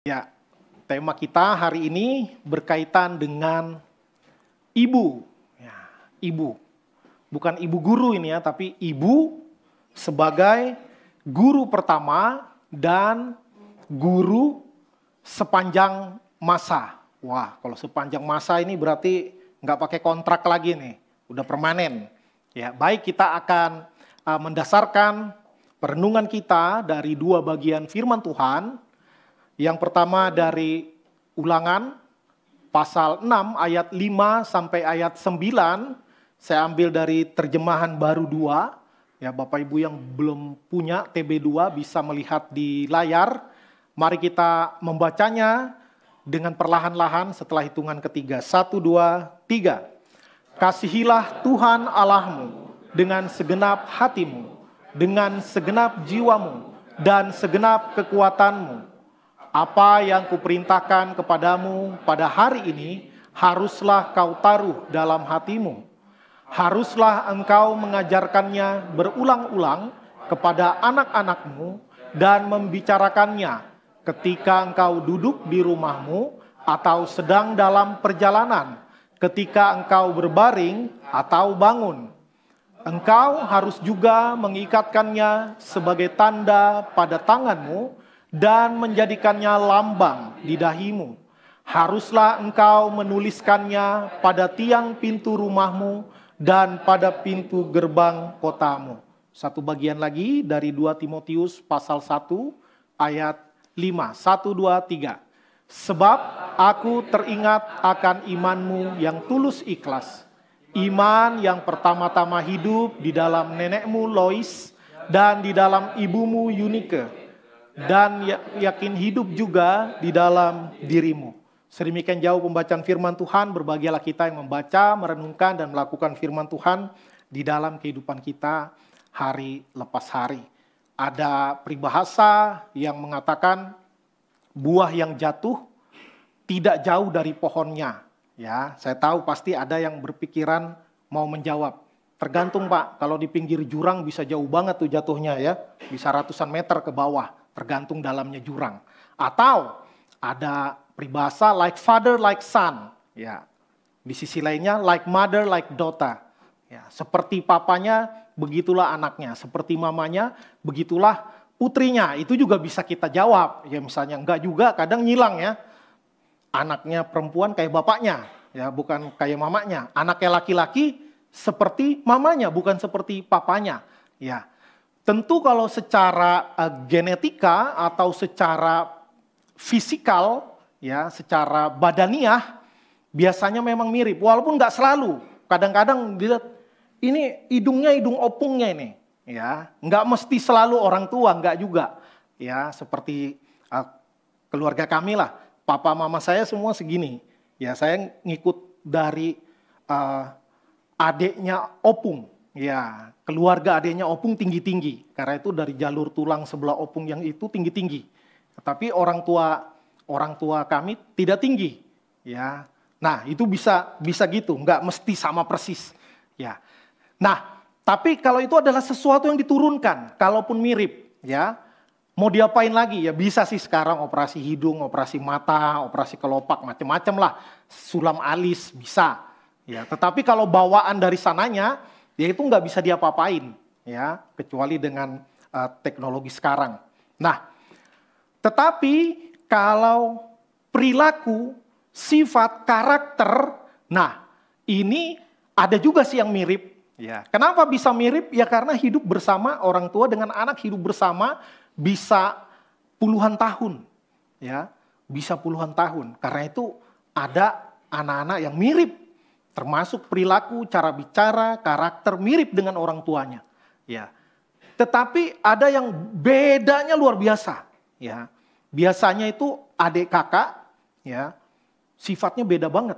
Ya, tema kita hari ini berkaitan dengan ibu. Ya, ibu. Bukan ibu guru ini ya, tapi ibu sebagai guru pertama dan guru sepanjang masa. Wah, kalau sepanjang masa ini berarti nggak pakai kontrak lagi nih, udah permanen. Ya, baik kita akan mendasarkan perenungan kita dari dua bagian firman Tuhan. Yang pertama dari Ulangan pasal 6 ayat 5 sampai ayat 9. Saya ambil dari terjemahan baru 2. Ya, Bapak Ibu yang belum punya TB2 bisa melihat di layar. Mari kita membacanya dengan perlahan-lahan setelah hitungan ketiga. 1, 2, 3. Kasihilah Tuhan Allahmu dengan segenap hatimu, dengan segenap jiwamu, dan segenap kekuatanmu. Apa yang kuperintahkan kepadamu pada hari ini, haruslah kau taruh dalam hatimu. Haruslah engkau mengajarkannya berulang-ulang kepada anak-anakmu dan membicarakannya ketika engkau duduk di rumahmu atau sedang dalam perjalanan, ketika engkau berbaring atau bangun. Engkau harus juga mengikatkannya sebagai tanda pada tanganmu dan menjadikannya lambang di dahimu. Haruslah engkau menuliskannya pada tiang pintu rumahmu dan pada pintu gerbang kotamu. Satu bagian lagi dari 2 Timotius pasal 1 ayat 5. 1, 2, 3. Sebab aku teringat akan imanmu yang tulus ikhlas. Iman yang pertama-tama hidup di dalam nenekmu Lois dan di dalam ibumu Eunike, dan yakin hidup juga di dalam dirimu. Sedemikian jauh pembacaan firman Tuhan, berbahagialah kita yang membaca, merenungkan, dan melakukan firman Tuhan di dalam kehidupan kita hari lepas hari. Ada peribahasa yang mengatakan buah yang jatuh tidak jauh dari pohonnya. Ya, saya tahu pasti ada yang berpikiran mau menjawab. Tergantung Pak, kalau di pinggir jurang bisa jauh banget tuh jatuhnya ya, bisa ratusan meter ke bawah. Tergantung dalamnya jurang. Atau ada peribahasa like father like son. Ya. Di sisi lainnya like mother like daughter. Ya, seperti papanya begitulah anaknya, seperti mamanya begitulah putrinya. Itu juga bisa kita jawab. Ya misalnya enggak juga, kadang nyilang ya. Anaknya perempuan kayak bapaknya, ya bukan kayak mamanya. Anaknya laki-laki seperti mamanya, bukan seperti papanya. Ya. Tentu kalau secara genetika atau secara fisikal, ya, secara badaniah, biasanya memang mirip. Walaupun nggak selalu. Kadang-kadang dilihat, ini hidungnya hidung opungnya ini. Ya, nggak mesti selalu orang tua, nggak juga. Ya, seperti keluarga kami lah. Papa mama saya semua segini. Ya, saya ngikut dari adiknya opung. Ya, keluarga adiknya opung tinggi-tinggi. Karena itu dari jalur tulang sebelah opung yang itu tinggi-tinggi. Tapi orang tua kami tidak tinggi. Ya, nah itu bisa gitu, nggak mesti sama persis. Ya, nah tapi kalau itu adalah sesuatu yang diturunkan, kalaupun mirip, ya mau diapain lagi ya bisa sih sekarang operasi hidung, operasi mata, operasi kelopak, macam-macam lah, sulam alis bisa. Ya, tetapi kalau bawaan dari sananya ya itu nggak bisa diapa-apain, ya, kecuali dengan teknologi sekarang. Nah, tetapi kalau perilaku, sifat, karakter, nah ini ada juga sih yang mirip. Ya, kenapa bisa mirip? Ya karena hidup bersama orang tua dengan anak hidup bersama bisa puluhan tahun, ya, bisa puluhan tahun. Karena itu ada anak-anak yang mirip. Termasuk perilaku, cara bicara, karakter mirip dengan orang tuanya. Ya. Tetapi ada yang bedanya luar biasa. Ya. Biasanya itu adik kakak, ya, sifatnya beda banget.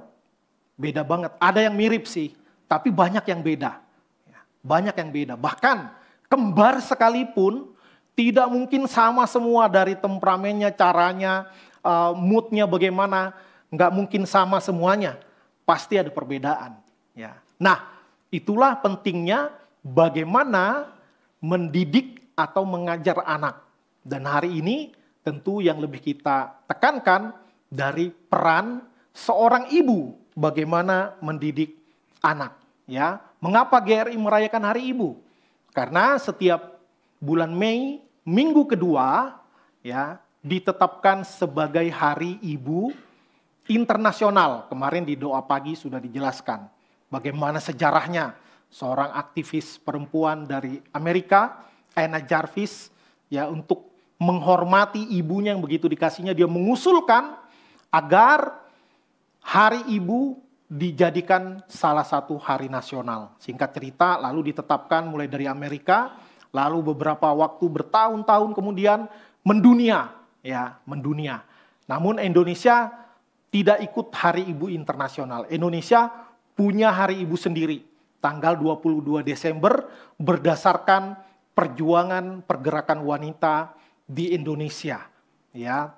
Beda banget. Ada yang mirip sih, tapi banyak yang beda. Ya. Banyak yang beda. Bahkan kembar sekalipun tidak mungkin sama semua dari temperamennya, caranya, moodnya bagaimana. Nggak mungkin sama semuanya. Pasti ada perbedaan. Ya. Nah, itulah pentingnya bagaimana mendidik atau mengajar anak. Dan hari ini tentu yang lebih kita tekankan dari peran seorang ibu bagaimana mendidik anak. Ya, mengapa GRI merayakan Hari Ibu? Karena setiap bulan Mei, minggu kedua, ya, ditetapkan sebagai Hari Ibu Internasional. Kemarin di doa pagi sudah dijelaskan bagaimana sejarahnya seorang aktivis perempuan dari Amerika, Anna Jarvis, ya, untuk menghormati ibunya yang begitu dikasihnya, dia mengusulkan agar Hari Ibu dijadikan salah satu hari nasional. Singkat cerita, lalu ditetapkan mulai dari Amerika, lalu beberapa waktu bertahun-tahun kemudian mendunia, ya, mendunia. Namun Indonesia tidak ikut Hari Ibu Internasional. Indonesia punya Hari Ibu sendiri, tanggal 22 Desember berdasarkan perjuangan pergerakan wanita di Indonesia. Ya,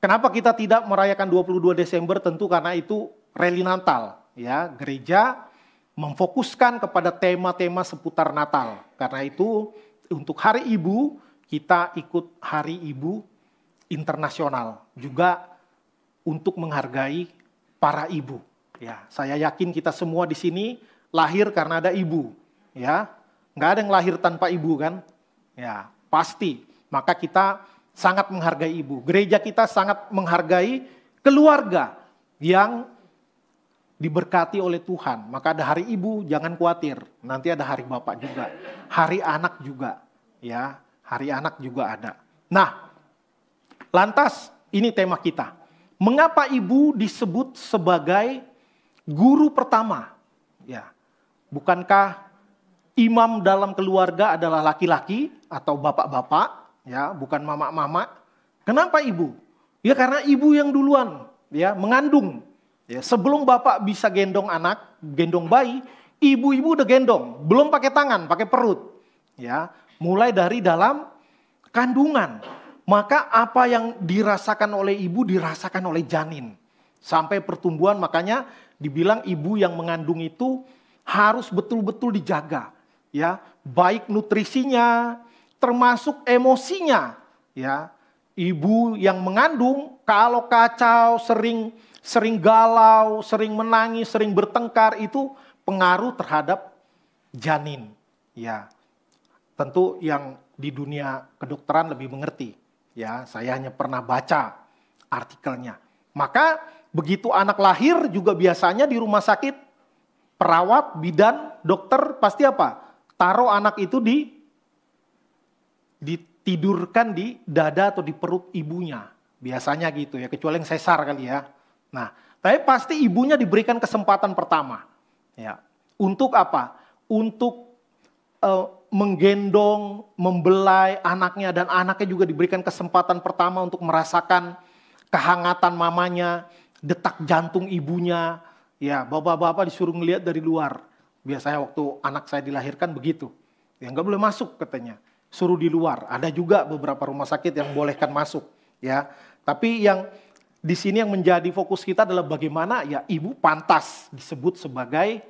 kenapa kita tidak merayakan 22 Desember? Tentu karena itu rally Natal. Ya, gereja memfokuskan kepada tema-tema seputar Natal. Karena itu untuk Hari Ibu kita ikut Hari Ibu Internasional. Juga untuk menghargai para ibu. Ya, saya yakin kita semua di sini lahir karena ada ibu. Ya, nggak ada yang lahir tanpa ibu kan? Ya, pasti. Maka kita sangat menghargai ibu. Gereja kita sangat menghargai keluarga yang diberkati oleh Tuhan. Maka ada Hari Ibu, jangan khawatir. Nanti ada Hari Bapak juga. Hari Anak juga. Ya, Hari Anak juga ada. Nah, lantas ini tema kita. Mengapa ibu disebut sebagai guru pertama? Ya, bukankah imam dalam keluarga adalah laki-laki atau bapak-bapak? Ya, bukan mama-mama. Kenapa ibu? Ya karena ibu yang duluan, ya, mengandung. Ya, sebelum bapak bisa gendong anak, gendong bayi, ibu-ibu udah gendong, belum pakai tangan, pakai perut. Ya, mulai dari dalam kandungan. Maka apa yang dirasakan oleh ibu dirasakan oleh janin. Sampai pertumbuhan, makanya dibilang ibu yang mengandung itu harus betul-betul dijaga. Ya, baik nutrisinya, termasuk emosinya. Ya, ibu yang mengandung kalau kacau, sering galau, sering menangis, sering bertengkar, itu pengaruh terhadap janin. Ya, tentu yang di dunia kedokteran lebih mengerti. Ya, saya hanya pernah baca artikelnya. Maka begitu anak lahir juga biasanya di rumah sakit, perawat, bidan, dokter pasti apa? Taruh anak itu ditidurkan di dada atau di perut ibunya. Biasanya gitu ya, kecuali yang sesar kali ya. Nah, tapi pasti ibunya diberikan kesempatan pertama. Ya, untuk apa? Untuk menggendong, membelai anaknya, dan anaknya juga diberikan kesempatan pertama untuk merasakan kehangatan mamanya, detak jantung ibunya. Ya, bapak-bapak disuruh ngelihat dari luar. Biasanya waktu anak saya dilahirkan begitu. Ya, nggak boleh masuk katanya, suruh di luar. Ada juga beberapa rumah sakit yang bolehkan masuk. Ya, tapi yang di sini yang menjadi fokus kita adalah bagaimana ya ibu pantas disebut sebagai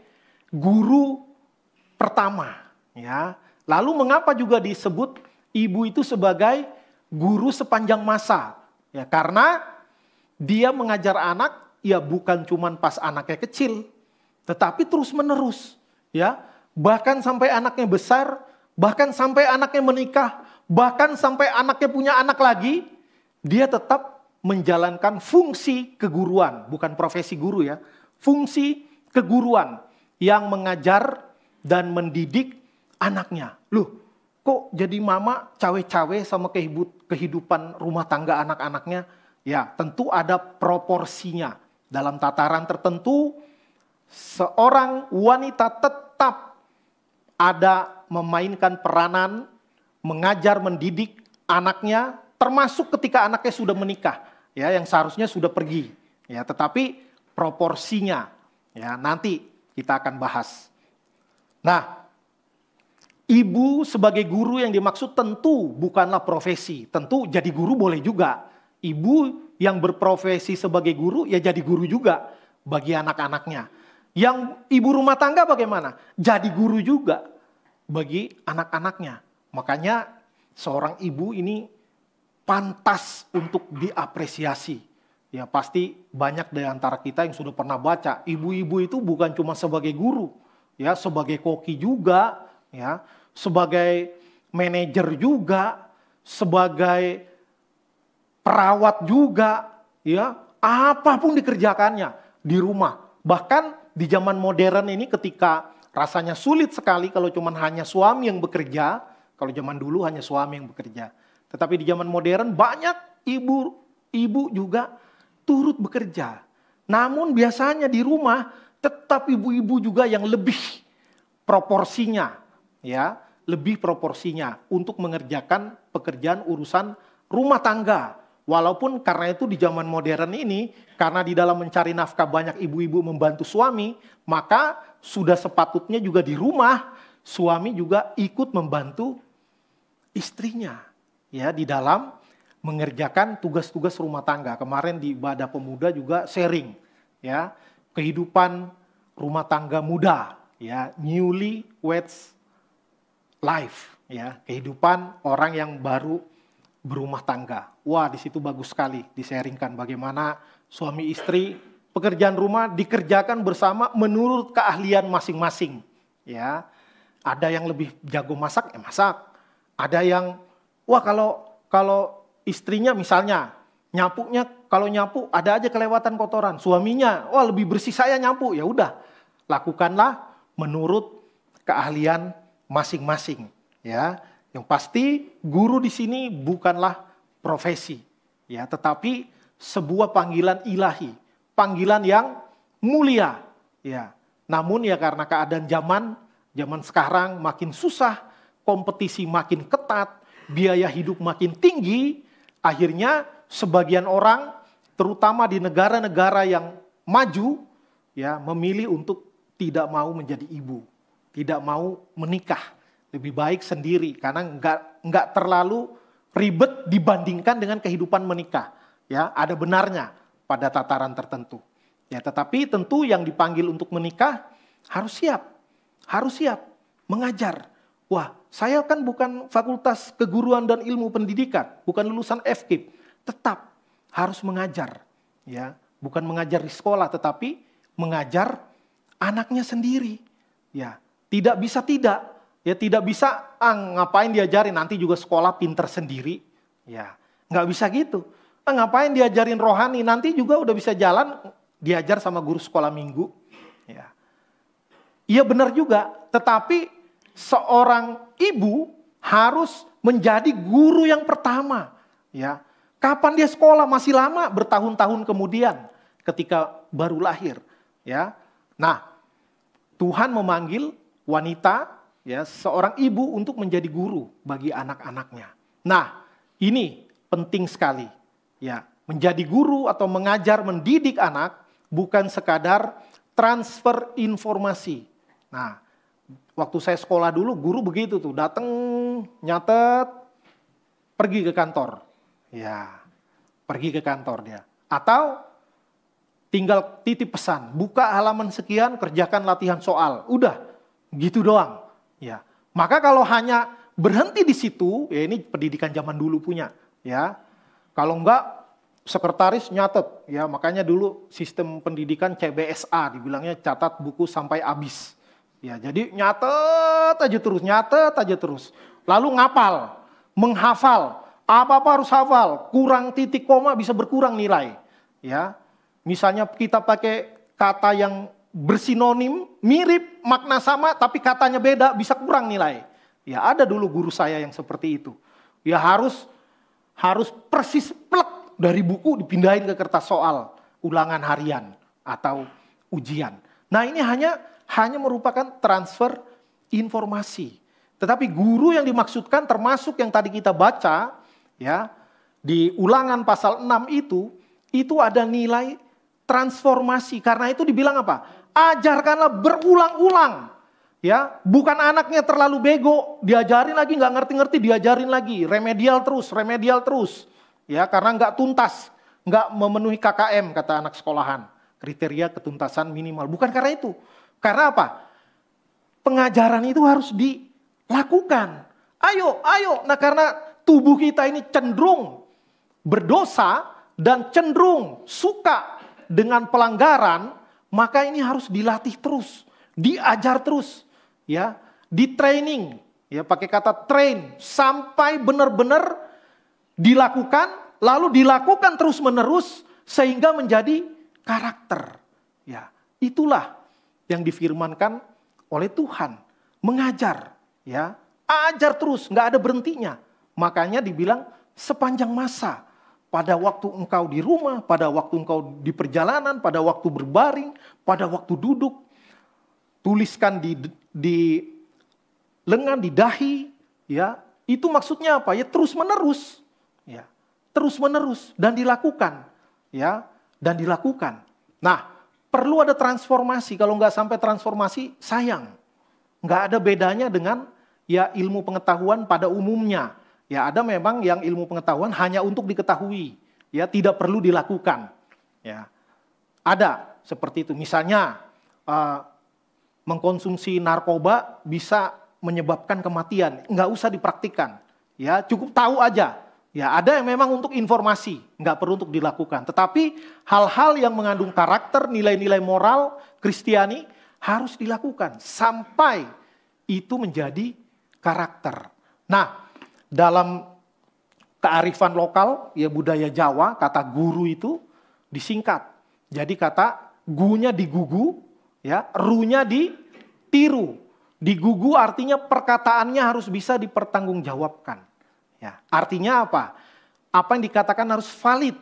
guru pertama. Ya, lalu mengapa juga disebut ibu itu sebagai guru sepanjang masa? Ya, karena dia mengajar anak ya bukan cuma pas anaknya kecil, tetapi terus menerus. Ya, bahkan sampai anaknya besar, bahkan sampai anaknya menikah, bahkan sampai anaknya punya anak lagi, dia tetap menjalankan fungsi keguruan, bukan profesi guru ya, fungsi keguruan yang mengajar dan mendidik anaknya. Loh, kok jadi mama cawe-cawe sama kehidupan rumah tangga anak-anaknya? Ya, tentu ada proporsinya. Dalam tataran tertentu, seorang wanita tetap ada memainkan peranan, mengajar, mendidik anaknya, termasuk ketika anaknya sudah menikah, ya, yang seharusnya sudah pergi. Ya, tetapi proporsinya, ya, nanti kita akan bahas. Nah, ibu sebagai guru yang dimaksud tentu bukanlah profesi. Tentu jadi guru boleh juga. Ibu yang berprofesi sebagai guru ya jadi guru juga bagi anak-anaknya. Yang ibu rumah tangga bagaimana? Jadi guru juga bagi anak-anaknya. Makanya seorang ibu ini pantas untuk diapresiasi. Ya pasti banyak dari antara kita yang sudah pernah baca, ibu-ibu itu bukan cuma sebagai guru, ya sebagai koki juga, ya sebagai manajer juga, sebagai perawat juga, ya apapun dikerjakannya di rumah. Bahkan di zaman modern ini ketika rasanya sulit sekali kalau cuma hanya suami yang bekerja, kalau zaman dulu hanya suami yang bekerja. Tetapi di zaman modern banyak ibu juga turut bekerja. Namun biasanya di rumah tetap ibu-ibu juga yang lebih proporsinya, ya, lebih proporsinya untuk mengerjakan pekerjaan urusan rumah tangga. Walaupun karena itu di zaman modern ini, karena di dalam mencari nafkah banyak ibu-ibu membantu suami, maka sudah sepatutnya juga di rumah suami juga ikut membantu istrinya, ya, di dalam mengerjakan tugas-tugas rumah tangga. Kemarin di ibadah pemuda juga sharing, ya, kehidupan rumah tangga muda, ya, newly weds life, ya, kehidupan orang yang baru berumah tangga. Wah, di situ bagus sekali di-sharingkan bagaimana suami istri pekerjaan rumah dikerjakan bersama menurut keahlian masing-masing, ya. Ada yang lebih jago masak, ya masak. Ada yang wah kalau istrinya misalnya nyapunya, kalau nyapu ada aja kelewatan kotoran. Suaminya, wah lebih bersih saya nyapu. Ya udah, lakukanlah menurut keahlian masing-masing. Ya, yang pasti guru di sini bukanlah profesi, ya, tetapi sebuah panggilan ilahi, panggilan yang mulia. Ya, namun ya karena keadaan zaman sekarang makin susah, kompetisi makin ketat, biaya hidup makin tinggi. Akhirnya sebagian orang, terutama di negara-negara yang maju, ya memilih untuk tidak mau menjadi ibu, tidak mau menikah, lebih baik sendiri karena nggak terlalu ribet dibandingkan dengan kehidupan menikah. Ya, ada benarnya pada tataran tertentu. Ya, tetapi tentu yang dipanggil untuk menikah harus siap mengajar. Wah, saya kan bukan fakultas keguruan dan ilmu pendidikan, bukan lulusan FKIP, tetap harus mengajar, ya, bukan mengajar di sekolah, tetapi mengajar anaknya sendiri, ya, tidak bisa ngapain diajarin nanti juga sekolah pinter sendiri, ya, nggak bisa gitu. Ngapain diajarin rohani nanti juga udah bisa jalan diajar sama guru sekolah minggu, ya. Iya benar juga, tetapi seorang ibu harus menjadi guru yang pertama, ya. Kapan dia sekolah? Masih lama, bertahun-tahun kemudian ketika baru lahir, ya. Nah, Tuhan memanggil wanita, ya, seorang ibu untuk menjadi guru bagi anak-anaknya. Nah, ini penting sekali, ya. Menjadi guru atau mengajar, mendidik anak bukan sekadar transfer informasi. Nah, waktu saya sekolah dulu, guru begitu tuh, datang, nyatet, pergi ke kantor. Ya, pergi ke kantor dia. Atau tinggal titip pesan, buka halaman sekian, kerjakan latihan soal. Udah, gitu doang. Ya, maka kalau hanya berhenti di situ, ya ini pendidikan zaman dulu punya. Ya, kalau enggak, sekretaris nyatet. Ya, makanya dulu sistem pendidikan CBSA, dibilangnya catat buku sampai habis. Ya, jadi nyatet aja terus. Lalu ngapal, menghafal, apa-apa harus hafal, kurang titik koma bisa berkurang nilai. Ya, misalnya kita pakai kata yang bersinonim, mirip, makna sama, tapi katanya beda, bisa kurang nilai. Ya, ada dulu guru saya yang seperti itu. Ya harus persis plek dari buku dipindahin ke kertas soal, ulangan harian atau ujian. Nah, ini hanya merupakan transfer informasi. Tetapi guru yang dimaksudkan termasuk yang tadi kita baca, ya, di Ulangan pasal 6 itu ada nilai transformasi. Karena itu dibilang apa? Ajarkanlah berulang-ulang. Ya, bukan anaknya terlalu bego, diajarin lagi nggak ngerti-ngerti, diajarin lagi, remedial terus. Ya, karena nggak tuntas, nggak memenuhi KKM kata anak sekolahan, kriteria ketuntasan minimal. Bukan karena itu. Karena apa? Pengajaran itu harus dilakukan. Ayo. Nah, karena tubuh kita ini cenderung berdosa dan cenderung suka dengan pelanggaran, maka ini harus dilatih terus, diajar terus, ya, di training, ya, pakai kata train, sampai benar-benar dilakukan, lalu dilakukan terus-menerus sehingga menjadi karakter. Ya, itulah yang difirmankan oleh Tuhan, mengajar, ya, ajar terus, nggak ada berhentinya. Makanya dibilang sepanjang masa, pada waktu engkau di rumah, pada waktu engkau di perjalanan, pada waktu berbaring, pada waktu duduk, tuliskan di lengan, di dahi, ya, itu maksudnya apa? Ya terus menerus, ya, terus menerus dan dilakukan, ya, dan dilakukan. Nah, perlu ada transformasi. Kalau nggak sampai transformasi, sayang, nggak ada bedanya dengan ya ilmu pengetahuan pada umumnya. Ya ada memang yang ilmu pengetahuan hanya untuk diketahui, ya tidak perlu dilakukan. Ya ada seperti itu. Misalnya mengkonsumsi narkoba bisa menyebabkan kematian, nggak usah dipraktikkan. Ya cukup tahu aja. Ya ada yang memang untuk informasi, nggak perlu untuk dilakukan. Tetapi hal-hal yang mengandung karakter, nilai-nilai moral Kristiani harus dilakukan sampai itu menjadi karakter. Nah, dalam kearifan lokal, ya budaya Jawa, kata guru itu disingkat. Jadi kata gunya digugu, ya runya ditiru. Digugu artinya perkataannya harus bisa dipertanggungjawabkan. Ya, artinya apa? Apa yang dikatakan harus valid.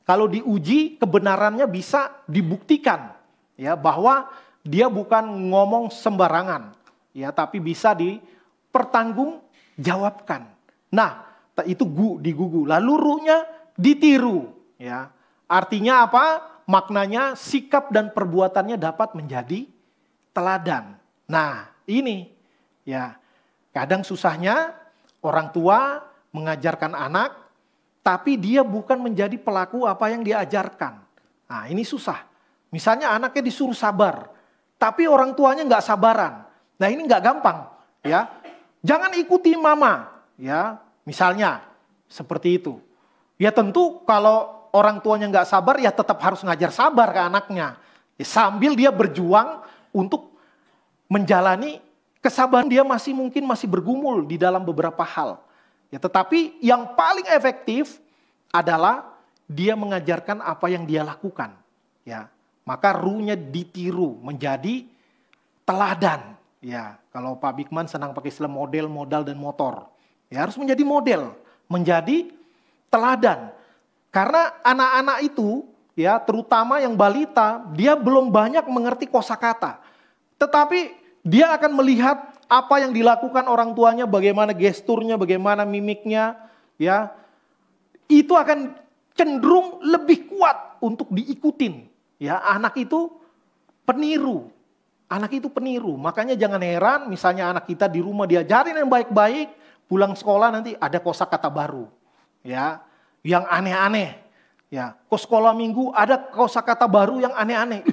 Kalau diuji kebenarannya bisa dibuktikan, ya bahwa dia bukan ngomong sembarangan, ya tapi bisa dipertanggungjawabkan. Nah, itu digugu. Lalu runya ditiru. Ya, artinya apa? Maknanya sikap dan perbuatannya dapat menjadi teladan. Nah, ini ya kadang susahnya orang tua mengajarkan anak, tapi dia bukan menjadi pelaku apa yang diajarkan. Nah, ini susah. Misalnya anaknya disuruh sabar, tapi orang tuanya nggak sabaran. Nah, ini nggak gampang. Ya, jangan ikuti mama. Ya, misalnya seperti itu. Ya tentu kalau orang tuanya nggak sabar ya tetap harus ngajar sabar ke anaknya. Ya, sambil dia berjuang untuk menjalani kesabaran, dia mungkin masih bergumul di dalam beberapa hal. Ya, tetapi yang paling efektif adalah dia mengajarkan apa yang dia lakukan. Ya, maka runya ditiru menjadi teladan. Ya, kalau Pak Bigman senang pakai istilah model, modal dan motor. Ya, harus menjadi model, menjadi teladan. Karena anak-anak itu, ya terutama yang balita, dia belum banyak mengerti kosakata. Tetapi dia akan melihat apa yang dilakukan orang tuanya, bagaimana gesturnya, bagaimana mimiknya, ya. Itu akan cenderung lebih kuat untuk diikutin. Ya, anak itu peniru. Anak itu peniru. Makanya jangan heran misalnya anak kita di rumah diajarin yang baik-baik, pulang sekolah nanti ada kosakata baru, ya, yang aneh-aneh, ya. Ke sekolah minggu ada kosakata baru yang aneh-aneh.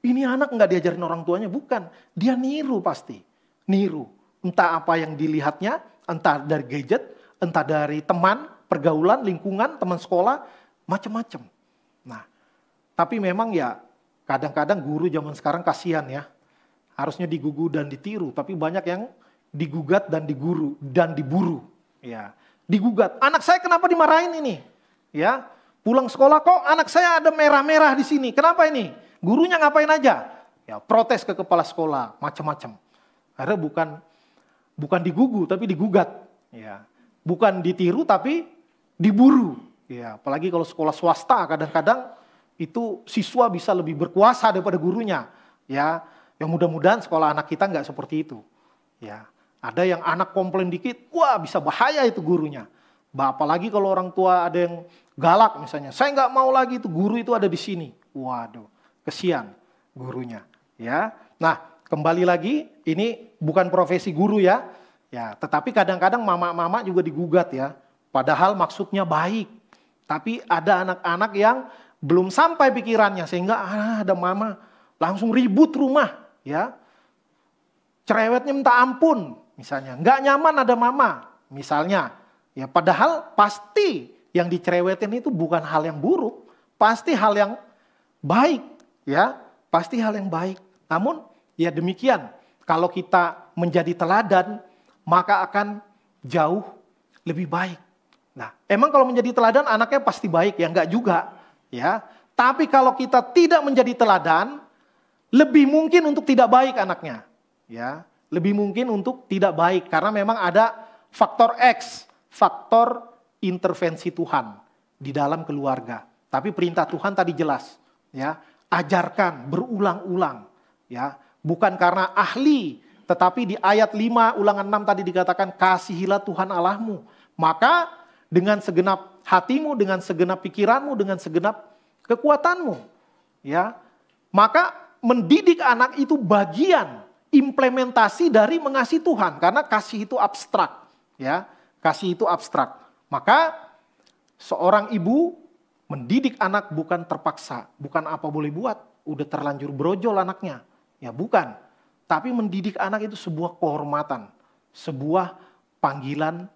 Ini anak nggak diajarin orang tuanya, bukan? Dia niru pasti, niru. Entah apa yang dilihatnya, entah dari gadget, entah dari teman, pergaulan, lingkungan, teman sekolah, macam-macam. Nah, tapi memang ya kadang-kadang guru zaman sekarang kasihan ya, harusnya digugu dan ditiru, tapi banyak yang digugat dan diburu, ya. Digugat. Anak saya kenapa dimarahin ini? Ya, pulang sekolah kok anak saya ada merah-merah di sini. Kenapa ini? Gurunya ngapain aja? Ya, protes ke kepala sekolah, macam-macam. Karena bukan digugu tapi digugat, ya. Bukan ditiru tapi diburu. Ya, apalagi kalau sekolah swasta kadang-kadang itu siswa bisa lebih berkuasa daripada gurunya. Ya, yang mudah-mudahan sekolah anak kita nggak seperti itu. Ya, ada yang anak komplain dikit, wah bisa bahaya itu gurunya. Apalagi kalau orang tua ada yang galak misalnya, saya nggak mau lagi itu guru itu ada di sini. Waduh, kesian gurunya. Ya, nah kembali lagi ini bukan profesi guru ya. Ya, tetapi kadang-kadang mama-mama juga digugat ya. Padahal maksudnya baik. Tapi ada anak-anak yang belum sampai pikirannya sehingga ada mama langsung ribut rumah, ya. Cerewetnya minta ampun misalnya, nggak nyaman ada mama misalnya. Ya padahal pasti yang dicerewetin itu bukan hal yang buruk, pasti hal yang baik, ya, pasti hal yang baik. Namun ya demikian, kalau kita menjadi teladan, maka akan jauh lebih baik. Nah, emang kalau menjadi teladan anaknya pasti baik, ya enggak juga, ya. Tapi kalau kita tidak menjadi teladan, lebih mungkin untuk tidak baik anaknya, ya. Lebih mungkin untuk tidak baik karena memang ada faktor X, faktor intervensi Tuhan di dalam keluarga. Tapi perintah Tuhan tadi jelas, ya, ajarkan berulang-ulang, ya, bukan karena ahli, tetapi di ayat 5 Ulangan 6 tadi dikatakan kasihilah Tuhan Allahmu, maka dengan segenap hatimu, dengan segenap pikiranmu, dengan segenap kekuatanmu, ya, maka mendidik anak itu bagian implementasi dari mengasihi Tuhan, karena kasih itu abstrak, ya, kasih itu abstrak. Maka seorang ibu mendidik anak bukan terpaksa, bukan apa boleh buat, udah terlanjur brojol anaknya, ya bukan. Tapi mendidik anak itu sebuah kehormatan, sebuah panggilan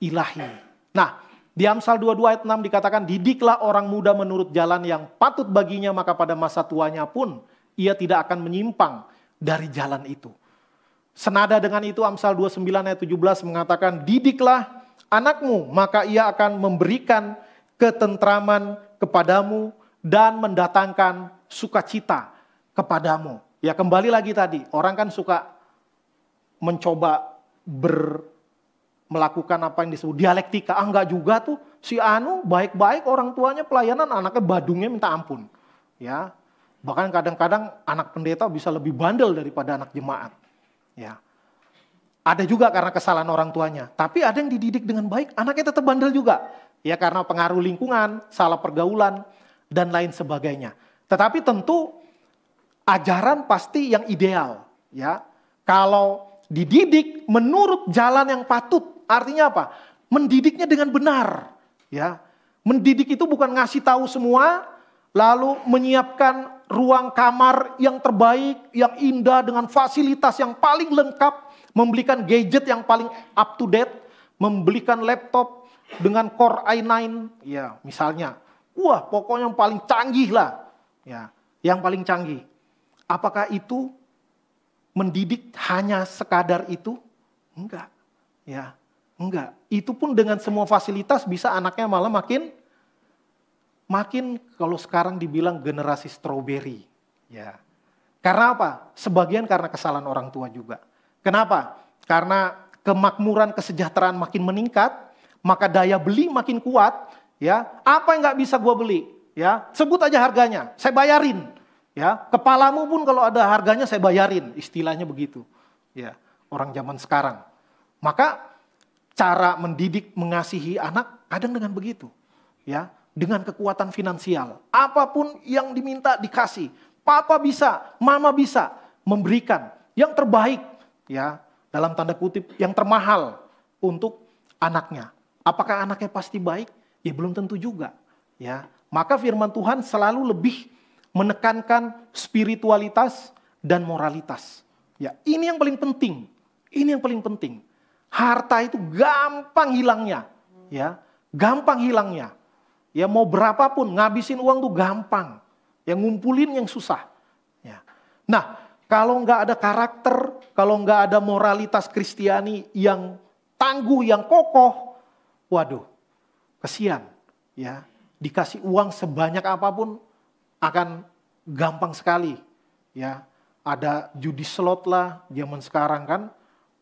ilahi. Nah, di Amsal 22 ayat 6 dikatakan, didiklah orang muda menurut jalan yang patut baginya, maka pada masa tuanya pun ia tidak akan menyimpang dari jalan itu. Senada dengan itu Amsal 29 ayat 17 mengatakan, didiklah anakmu, maka ia akan memberikan ketentraman kepadamu dan mendatangkan sukacita kepadamu. Ya kembali lagi tadi, orang kan suka mencoba melakukan apa yang disebut dialektika. Enggak juga tuh, si Anu baik-baik orang tuanya pelayanan, anaknya badungnya minta ampun. Ya, bahkan kadang-kadang anak pendeta bisa lebih bandel daripada anak jemaat. Ya, ada juga karena kesalahan orang tuanya. Tapi ada yang dididik dengan baik, anaknya tetap bandel juga. Ya karena pengaruh lingkungan, salah pergaulan, dan lain sebagainya. Tetapi tentu ajaran pasti yang ideal. Ya, kalau dididik menurut jalan yang patut, artinya apa? Mendidiknya dengan benar. Ya, mendidik itu bukan ngasih tahu semua, lalu menyiapkan ruang kamar yang terbaik, yang indah dengan fasilitas yang paling lengkap, membelikan gadget yang paling up to date, membelikan laptop dengan Core i9, ya misalnya. Wah, pokoknya yang paling canggih lah. Ya, yang paling canggih. Apakah itu mendidik hanya sekadar itu? Enggak. Ya, enggak. Itu pun dengan semua fasilitas bisa anaknya malah makin kalau sekarang dibilang generasi stroberi. Ya. Karena apa? Sebagian karena kesalahan orang tua juga. Kenapa? Karena kemakmuran kesejahteraan makin meningkat, maka daya beli makin kuat. Ya, apa yang nggak bisa gue beli? Ya, sebut aja harganya, saya bayarin. Ya, kepalamu pun kalau ada harganya saya bayarin, istilahnya begitu. Ya, orang zaman sekarang. Maka cara mendidik, mengasihi anak kadang dengan begitu. Ya, dengan kekuatan finansial. Apapun yang diminta dikasih. Papa bisa, mama bisa memberikan yang terbaik, ya, dalam tanda kutip yang termahal untuk anaknya. Apakah anaknya pasti baik? Ya belum tentu juga, ya. Maka firman Tuhan selalu lebih menekankan spiritualitas dan moralitas. Ya, ini yang paling penting. Ini yang paling penting. Harta itu gampang hilangnya, ya. Gampang hilangnya. Ya mau berapapun, ngabisin uang tuh gampang. Yang ngumpulin yang susah. Ya. Nah, kalau nggak ada karakter, kalau nggak ada moralitas Kristiani yang tangguh, yang kokoh, waduh, kesian. Ya, dikasih uang sebanyak apapun akan gampang sekali. Ya, ada judi slot lah, zaman sekarang kan,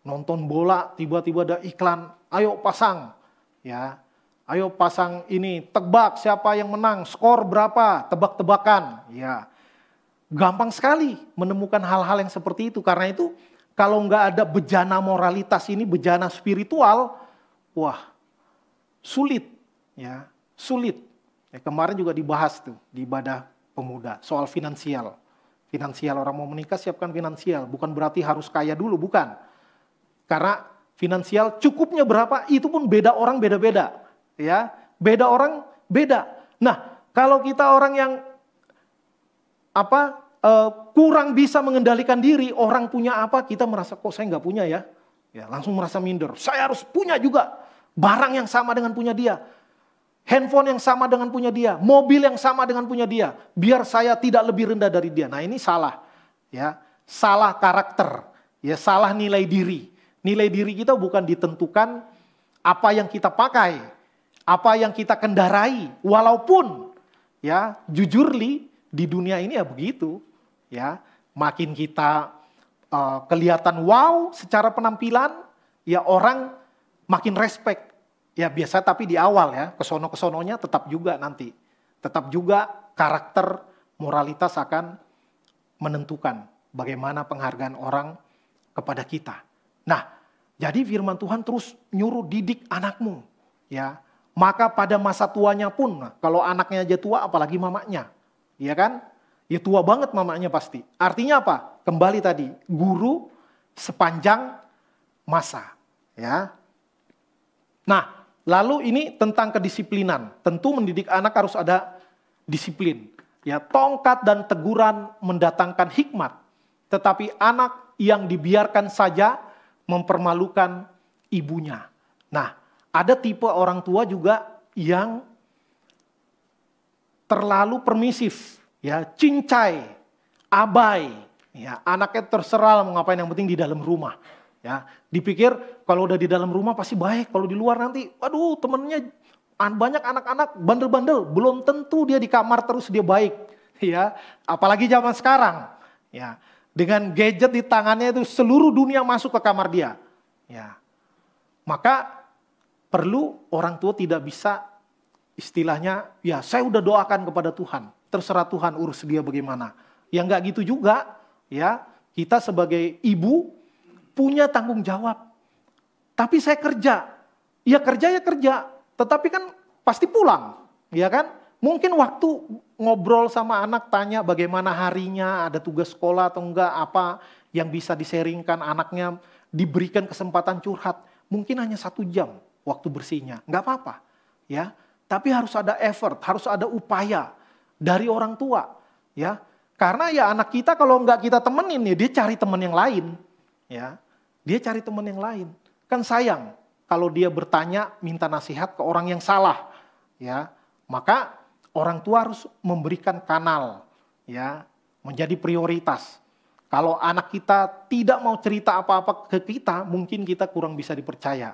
nonton bola, tiba-tiba ada iklan, ayo pasang, ya. Ayo pasang ini, tebak siapa yang menang, skor berapa, tebak-tebakan. Ya, gampang sekali menemukan hal-hal yang seperti itu. Karena itu kalau nggak ada bejana moralitas ini, bejana spiritual, wah sulit. Ya, sulit. Ya, kemarin juga dibahas tuh di ibadah pemuda soal finansial. Finansial, orang mau menikah siapkan finansial. Bukan berarti harus kaya dulu, bukan. Karena finansial cukupnya berapa, itu pun beda orang beda-beda. Ya, beda orang beda. Nah, kalau kita orang yang kurang bisa mengendalikan diri, orang punya apa, kita merasa kok saya nggak punya ya. Ya, langsung merasa minder. Saya harus punya juga barang yang sama dengan punya dia. handphone yang sama dengan punya dia, mobil yang sama dengan punya dia, biar saya tidak lebih rendah dari dia. Nah, ini salah. Ya, salah karakter, ya, salah nilai diri. Nilai diri kita bukan ditentukan apa yang kita pakai, apa yang kita kendarai, walaupun ya jujur di dunia ini ya begitu, ya, makin kita kelihatan wow secara penampilan, ya orang makin respect. Ya biasa, tapi di awal ya, kesono-kesononya tetap juga nanti. Tetap juga karakter, moralitas akan menentukan bagaimana penghargaan orang kepada kita. Nah, jadi firman Tuhan terus nyuruh didik anakmu. Ya, maka pada masa tuanya pun, kalau anaknya aja tua apalagi mamanya. Ya kan? Ya tua banget mamanya pasti. Artinya apa? Kembali tadi, guru sepanjang masa. Ya. Nah, lalu ini tentang kedisiplinan. Tentu mendidik anak harus ada disiplin. Ya, tongkat dan teguran mendatangkan hikmat. Tetapi anak yang dibiarkan saja mempermalukan ibunya. Nah, ada tipe orang tua juga yang terlalu permisif, ya, cincai, abai. Ya, anaknya terserah mau ngapain, yang penting di dalam rumah. Ya, dipikir kalau udah di dalam rumah pasti baik, kalau di luar nanti, waduh temennya banyak anak-anak bandel-bandel, belum tentu dia di kamar terus dia baik, ya. Apalagi zaman sekarang, ya, dengan gadget di tangannya itu seluruh dunia masuk ke kamar dia, ya. Maka perlu orang tua tidak bisa istilahnya, ya saya udah doakan kepada Tuhan, terserah Tuhan urus dia bagaimana. Ya enggak gitu juga, ya. Kita sebagai ibu punya tanggung jawab. Tapi saya kerja. Ya kerja, tetapi kan pasti pulang, ya kan? Mungkin waktu ngobrol sama anak, tanya bagaimana harinya, ada tugas sekolah atau enggak, apa yang bisa diseringkan anaknya, diberikan kesempatan curhat. Mungkin hanya 1 jam waktu bersihnya, enggak apa-apa, ya. Tapi harus ada effort, harus ada upaya dari orang tua, ya. Karena ya anak kita kalau enggak kita temenin, ya dia cari teman yang lain, ya. Dia cari teman yang lain. Kan sayang kalau dia bertanya, minta nasihat ke orang yang salah, ya. Maka orang tua harus memberikan kanal, ya, menjadi prioritas. Kalau anak kita tidak mau cerita apa-apa ke kita, mungkin kita kurang bisa dipercaya.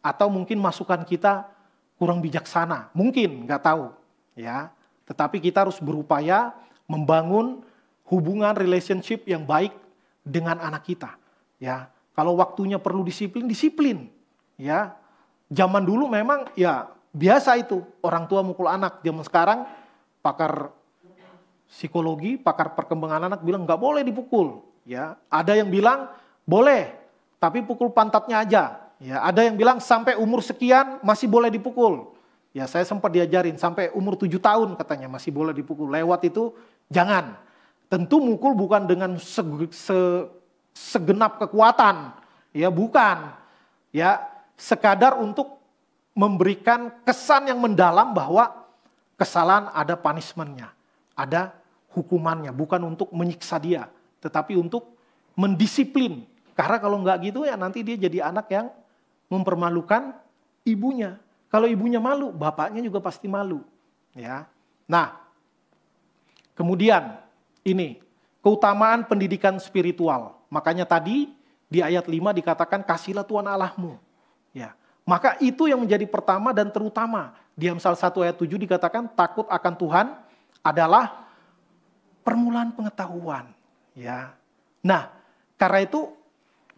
Atau mungkin masukan kita kurang bijaksana, mungkin nggak tahu, ya. Tetapi kita harus berupaya membangun hubungan relationship yang baik dengan anak kita, ya. Kalau waktunya perlu disiplin, ya. Zaman dulu memang ya biasa itu orang tua mukul anak. Zaman sekarang pakar psikologi, pakar perkembangan anak bilang nggak boleh dipukul, ya. Ada yang bilang boleh, tapi pukul pantatnya aja. Ya, ada yang bilang sampai umur sekian masih boleh dipukul. Ya, saya sempat diajarin sampai umur 7 tahun katanya masih boleh dipukul. Lewat itu jangan. Tentu mukul bukan dengan segenap kekuatan, ya bukan, ya sekadar untuk memberikan kesan yang mendalam bahwa kesalahan ada punishment-nya, ada hukumannya, bukan untuk menyiksa dia, tetapi untuk mendisiplin. Karena kalau nggak gitu ya nanti dia jadi anak yang mempermalukan ibunya. Kalau ibunya malu, bapaknya juga pasti malu, ya. Nah, kemudian ini keutamaan pendidikan spiritual. Makanya tadi di ayat 5 dikatakan kasihlah Tuhan Allahmu. Ya. Maka itu yang menjadi pertama dan terutama. Di Amsal 1 ayat 7 dikatakan takut akan Tuhan adalah permulaan pengetahuan. Ya. Nah, karena itu,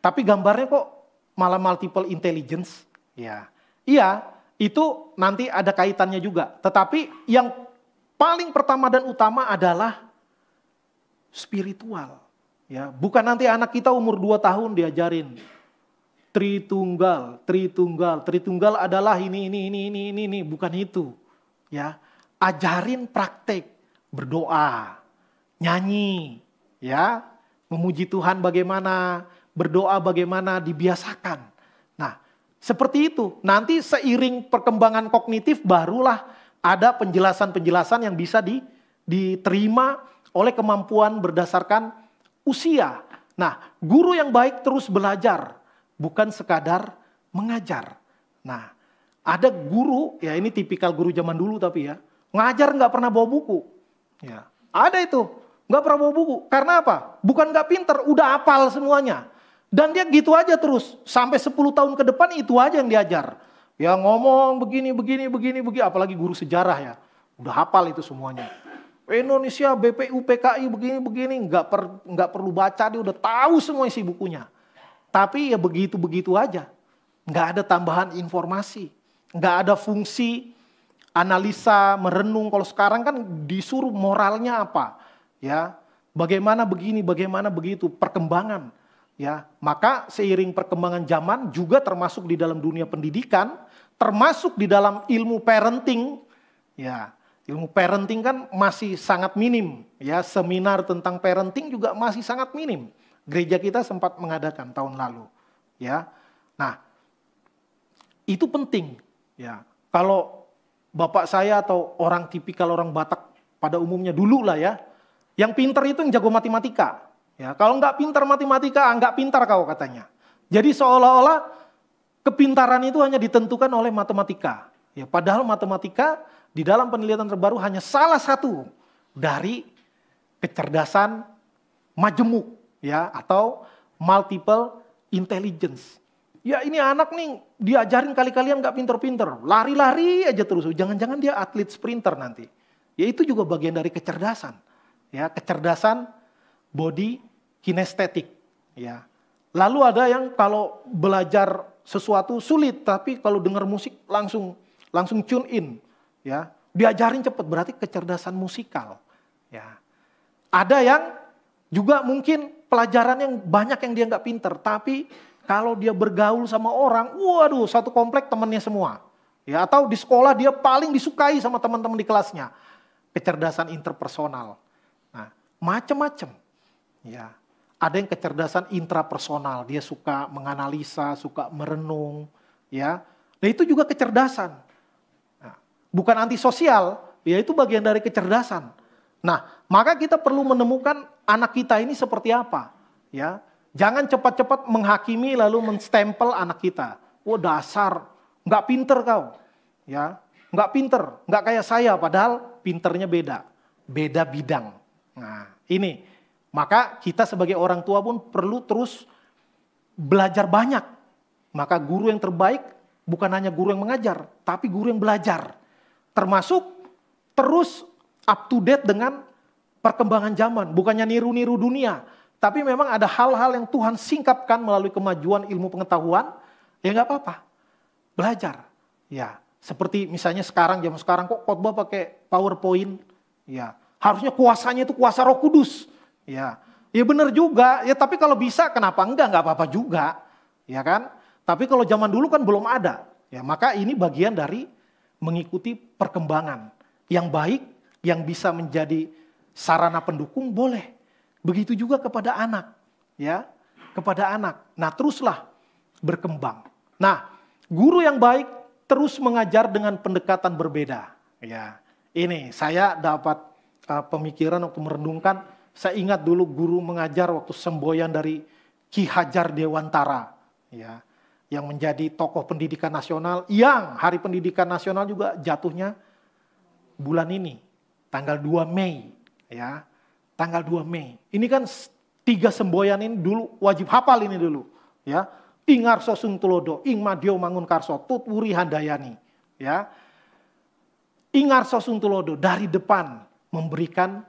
tapi gambarnya kok malah multiple intelligence. Ya. Iya, itu nanti ada kaitannya juga. Tetapi yang paling pertama dan utama adalah spiritual. Ya, bukan nanti anak kita umur 2 tahun diajarin Tritunggal adalah ini, bukan itu. Ya, ajarin praktek, berdoa, nyanyi, ya, memuji Tuhan bagaimana, berdoa bagaimana, dibiasakan. Nah, seperti itu. Nanti seiring perkembangan kognitif barulah ada penjelasan-penjelasan yang bisa diterima oleh kemampuan berdasarkan usia. Nah, guru yang baik terus belajar, bukan sekadar mengajar. Nah, Ada guru, ya ini tipikal guru zaman dulu tapi ya, ngajar nggak pernah bawa buku. Ya, ada itu, nggak pernah bawa buku. Karena apa? Bukan nggak pinter, udah hafal semuanya. Dan dia gitu aja terus, sampai 10 tahun ke depan itu aja yang diajar. Ya ngomong begini, apalagi guru sejarah ya. Udah hafal itu semuanya. Indonesia, BPU, PKI, begini, nggak perlu baca, dia udah tahu semua isi bukunya. Tapi ya begitu-begitu aja. Nggak ada tambahan informasi. Nggak ada fungsi analisa, merenung. Kalau sekarang kan disuruh moralnya apa. Ya, bagaimana begini, bagaimana begitu, perkembangan. Ya, maka seiring perkembangan zaman juga termasuk di dalam dunia pendidikan, termasuk di dalam ilmu parenting. Ya, ilmu parenting kan masih sangat minim. Ya, seminar tentang parenting juga masih sangat minim. Gereja kita sempat mengadakan tahun lalu. Ya, nah itu penting. Ya, kalau bapak saya atau orang tipikal orang Batak pada umumnya dulu lah ya, yang pintar itu yang jago matematika. Ya, kalau nggak pintar matematika, nggak pintar kau katanya. Jadi seolah-olah kepintaran itu hanya ditentukan oleh matematika. Ya, padahal matematika di dalam penelitian terbaru hanya salah satu dari kecerdasan majemuk, ya, atau multiple intelligence. Ya ini anak nih diajarin kali-kalian nggak pinter-pinter, lari-lari aja terus. Jangan-jangan dia atlet sprinter nanti. Ya itu juga bagian dari kecerdasan. Ya, kecerdasan body kinestetik. Ya. Lalu ada yang kalau belajar sesuatu sulit, tapi kalau dengar musik langsung tune in. Ya, diajarin cepat, berarti kecerdasan musikal. Ya. Ada yang juga mungkin pelajaran yang banyak yang dia nggak pinter, tapi kalau dia bergaul sama orang, waduh, satu komplek temannya semua. Ya, atau di sekolah dia paling disukai sama teman-teman di kelasnya. Kecerdasan interpersonal. Nah, macam-macam. Ya, ada yang kecerdasan intrapersonal, dia suka menganalisa, suka merenung, ya. Nah, itu juga kecerdasan. Nah, bukan antisosial, ya itu bagian dari kecerdasan. Nah, maka kita perlu menemukan anak kita ini seperti apa, ya. Jangan cepat-cepat menghakimi lalu menstempel anak kita. Oh dasar, nggak pinter kau, ya, nggak pinter, nggak kayak saya, padahal pinternya beda bidang. Nah, ini. Maka kita sebagai orang tua pun perlu terus belajar banyak. Maka guru yang terbaik bukan hanya guru yang mengajar, tapi guru yang belajar. Termasuk terus up to date dengan perkembangan zaman. Bukannya niru-niru dunia, tapi memang ada hal-hal yang Tuhan singkapkan melalui kemajuan ilmu pengetahuan. Ya nggak apa-apa, belajar. Ya, seperti misalnya zaman sekarang kok khotbah pakai PowerPoint. Ya, harusnya kuasanya itu kuasa Roh Kudus. Ya, ya benar juga. Ya tapi kalau bisa kenapa enggak apa-apa juga. Ya kan? Tapi kalau zaman dulu kan belum ada. Ya, maka ini bagian dari mengikuti perkembangan yang baik, yang bisa menjadi sarana pendukung boleh. Begitu juga kepada anak, ya, kepada anak. Nah, teruslah berkembang. Nah, guru yang baik terus mengajar dengan pendekatan berbeda. Ya, ini saya dapat pemikiran waktu merenungkan. Saya ingat dulu guru mengajar waktu semboyan dari Ki Hajar Dewantara, ya, yang menjadi tokoh pendidikan nasional, yang Hari Pendidikan Nasional juga jatuhnya bulan ini, tanggal 2 Mei, ya, tanggal 2 Mei. Ini kan 3 semboyan ini dulu wajib hafal ini dulu, ya. Ing Arso Sung Tulodo, Ing Madio Mangun Karso, Tut Wuri Handayani, ya. Ing Arso Sung Tulodo dari depan memberikan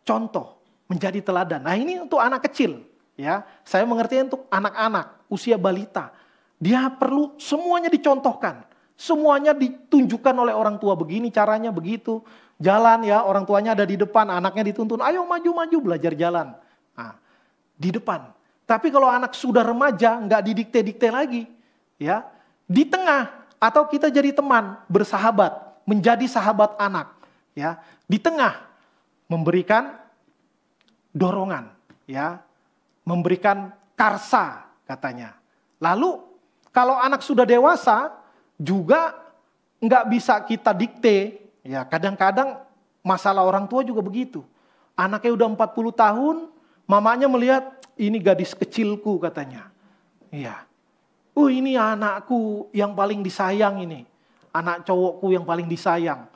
contoh, menjadi teladan. Nah ini untuk anak kecil, ya. Saya mengerti untuk anak-anak, usia balita. Dia perlu semuanya dicontohkan, semuanya ditunjukkan oleh orang tua. Begini caranya, begitu. Jalan ya, orang tuanya ada di depan, anaknya dituntun, ayo maju-maju belajar jalan. Nah, di depan. Tapi kalau anak sudah remaja, nggak didikte-dikte lagi, ya. Di tengah, atau kita jadi teman, bersahabat, menjadi sahabat anak, ya. Di tengah, memberikan dorongan, ya, memberikan karsa katanya. Lalu kalau anak sudah dewasa juga nggak bisa kita dikte, ya kadang-kadang masalah orang tua juga begitu. Anaknya udah 40 tahun, mamanya melihat ini gadis kecilku katanya. Iya. Ini anakku yang paling disayang ini. anak cowokku yang paling disayang.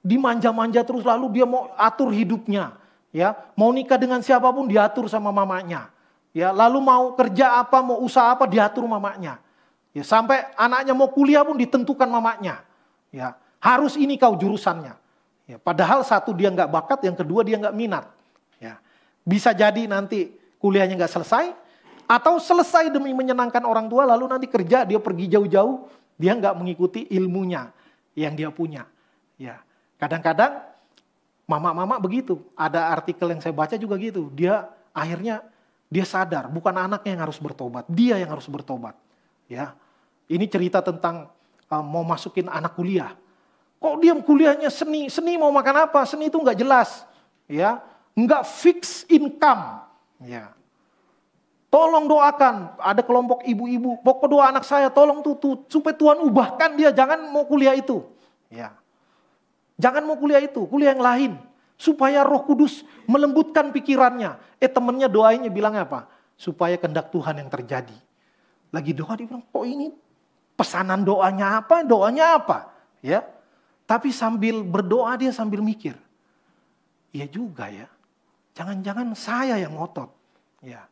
Dimanja-manja terus, lalu dia mau atur hidupnya. Ya, mau nikah dengan siapapun diatur sama mamanya. Ya, lalu mau kerja apa, mau usaha apa diatur mamanya. Ya, sampai anaknya mau kuliah pun ditentukan mamanya. Ya, harus ini kau jurusannya. Ya, padahal satu dia nggak bakat, yang kedua dia nggak minat. Ya, bisa jadi nanti kuliahnya nggak selesai, atau selesai demi menyenangkan orang tua, lalu nanti kerja dia pergi jauh-jauh, dia nggak mengikuti ilmunya yang dia punya. Ya, kadang-kadang mama-mama begitu. Ada artikel yang saya baca juga gitu. Dia akhirnya dia sadar bukan anaknya yang harus bertobat, dia yang harus bertobat. Ya, ini cerita tentang mau masukin anak kuliah. Kok dia kuliahnya seni? Seni mau makan apa? Seni itu nggak jelas. Ya, nggak fix income. Ya. Tolong doakan, ada kelompok ibu-ibu, pokok doa anak saya, tolong tuh supaya Tuhan ubahkan dia, jangan mau kuliah itu. Ya. Jangan mau kuliah itu, kuliah yang lain. Supaya Roh Kudus melembutkan pikirannya. Temennya doainnya bilangnya apa? Supaya kehendak Tuhan yang terjadi. Lagi doa dia bilang, kok ini pesanan doanya apa? Doanya apa? Ya. Tapi sambil berdoa dia sambil mikir. Iya juga ya. Jangan-jangan saya yang ngotot. Ya.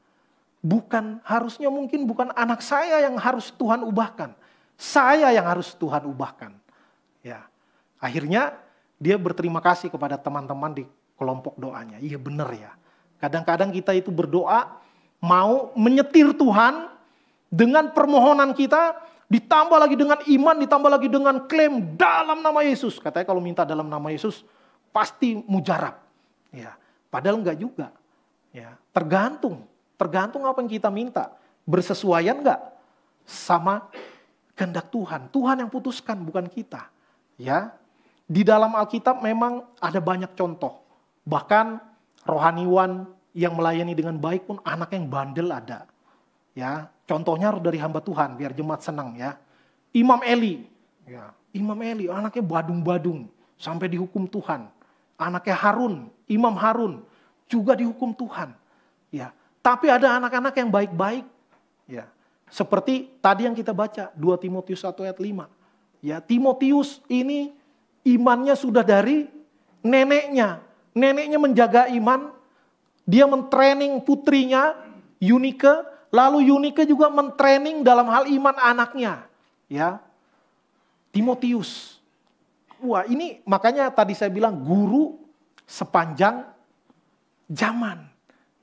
Harusnya mungkin bukan anak saya yang harus Tuhan ubahkan. Saya yang harus Tuhan ubahkan. Ya. Akhirnya dia berterima kasih kepada teman-teman di kelompok doanya. Iya benar ya. Kadang-kadang kita itu berdoa mau menyetir Tuhan dengan permohonan kita, ditambah lagi dengan iman, ditambah lagi dengan klaim dalam nama Yesus. Katanya kalau minta dalam nama Yesus pasti mujarab. Ya. Padahal enggak juga. Ya. Tergantung apa yang kita minta. Bersesuaian enggak sama kehendak Tuhan. Tuhan yang putuskan, bukan kita. Ya, di dalam Alkitab memang ada banyak contoh. Bahkan rohaniwan yang melayani dengan baik pun anak yang bandel ada. Ya, contohnya harus dari hamba Tuhan biar jemaat senang ya. Imam Eli. Ya, Imam Eli anaknya badung-badung sampai dihukum Tuhan. Anaknya Harun, Imam Harun juga dihukum Tuhan. Ya. Tapi ada anak-anak yang baik-baik. Ya. Seperti tadi yang kita baca, 2 Timotius 1 ayat 5. Ya, Timotius ini imannya sudah dari neneknya. Neneknya menjaga iman, dia mentraining putrinya, Yunike, lalu Yunike juga mentraining dalam hal iman anaknya. Ya. Timotius. Wah, ini makanya tadi saya bilang guru sepanjang zaman.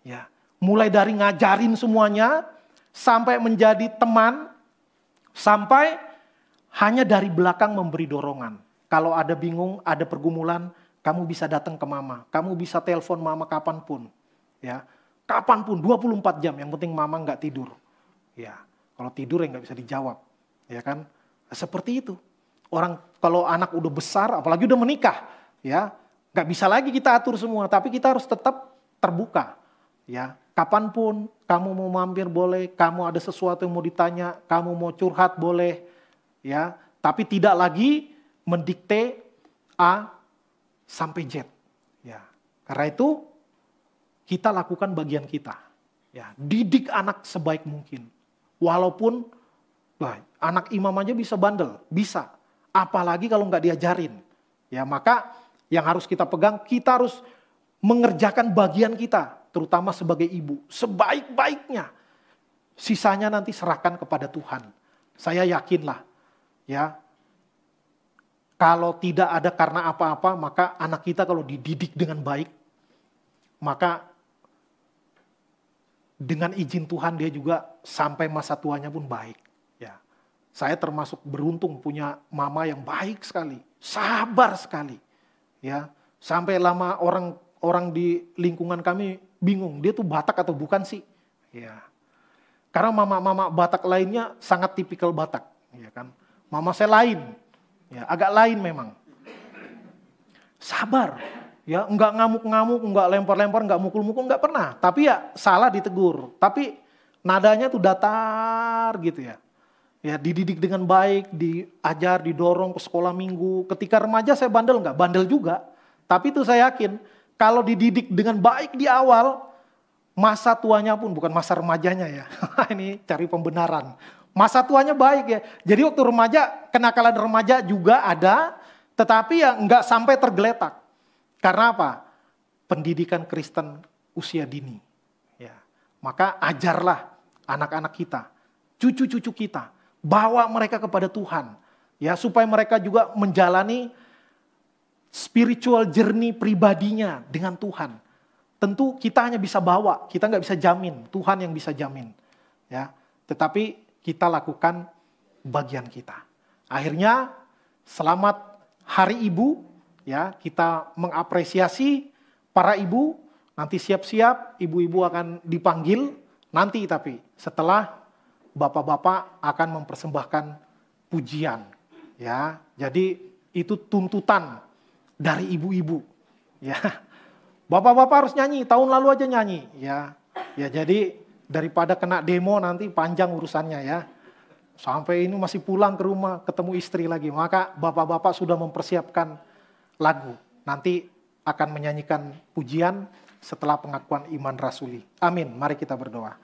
Ya. Mulai dari ngajarin semuanya, sampai menjadi teman, sampai hanya dari belakang memberi dorongan. Kalau ada bingung, ada pergumulan, kamu bisa datang ke mama. Kamu bisa telepon mama kapanpun. Ya, kapanpun, 24 jam. Yang penting mama nggak tidur. Ya, kalau tidur ya nggak bisa dijawab. Ya kan? Seperti itu. Orang kalau anak udah besar, apalagi udah menikah, ya nggak bisa lagi kita atur semua. Tapi kita harus tetap terbuka. Ya, kapanpun kamu mau mampir boleh, kamu ada sesuatu yang mau ditanya, kamu mau curhat boleh, ya. Tapi tidak lagi mendikte A sampai Z, ya. Karena itu kita lakukan bagian kita, ya. Didik anak sebaik mungkin, walaupun anak imam aja bisa bandel, bisa. Apalagi kalau nggak diajarin, ya. Maka yang harus kita pegang, kita harus mengerjakan bagian kita. Terutama sebagai ibu, sebaik-baiknya. Sisanya nanti serahkan kepada Tuhan. Saya yakinlah, ya, kalau tidak ada karena apa-apa, maka anak kita kalau dididik dengan baik, maka dengan izin Tuhan dia juga sampai masa tuanya pun baik. Ya, saya termasuk beruntung punya mama yang baik sekali, sabar sekali. Ya, sampai lama orang di lingkungan kami bingung, dia tuh Batak atau bukan sih? Ya. Karena mama-mama Batak lainnya sangat tipikal Batak, ya kan? Mama saya lain, ya agak lain memang. Sabar, ya enggak ngamuk-ngamuk, enggak lempar-lempar, enggak mukul-mukul, enggak pernah. Tapi ya salah ditegur, tapi nadanya tuh datar gitu ya. Ya dididik dengan baik, diajar, didorong ke sekolah minggu. Ketika remaja saya bandel enggak? Bandel juga. Tapi itu saya yakin, kalau dididik dengan baik di awal, masa tuanya pun bukan masa remajanya ya. Ini cari pembenaran. Masa tuanya baik ya. Jadi waktu remaja, kenakalan remaja juga ada, tetapi ya nggak sampai tergeletak. Karena apa? Pendidikan Kristen usia dini. Ya. Maka ajarlah anak-anak kita, cucu-cucu kita, bawa mereka kepada Tuhan. Ya, supaya mereka juga menjalani spiritual journey pribadinya dengan Tuhan. Tentu kita hanya bisa bawa, kita nggak bisa jamin, Tuhan yang bisa jamin. Ya, tetapi kita lakukan bagian kita. Akhirnya selamat Hari Ibu, ya, kita mengapresiasi para ibu. Nanti siap-siap ibu-ibu akan dipanggil nanti, tapi setelah bapak-bapak akan mempersembahkan pujian. Ya, jadi itu tuntutan dari ibu-ibu. Ya, bapak-bapak harus nyanyi. Tahun lalu aja nyanyi. Ya, jadi daripada kena demo nanti panjang urusannya ya. Sampai ini masih pulang ke rumah ketemu istri lagi. Maka bapak-bapak sudah mempersiapkan lagu. Nanti akan menyanyikan pujian setelah pengakuan iman rasuli. Amin. Mari kita berdoa.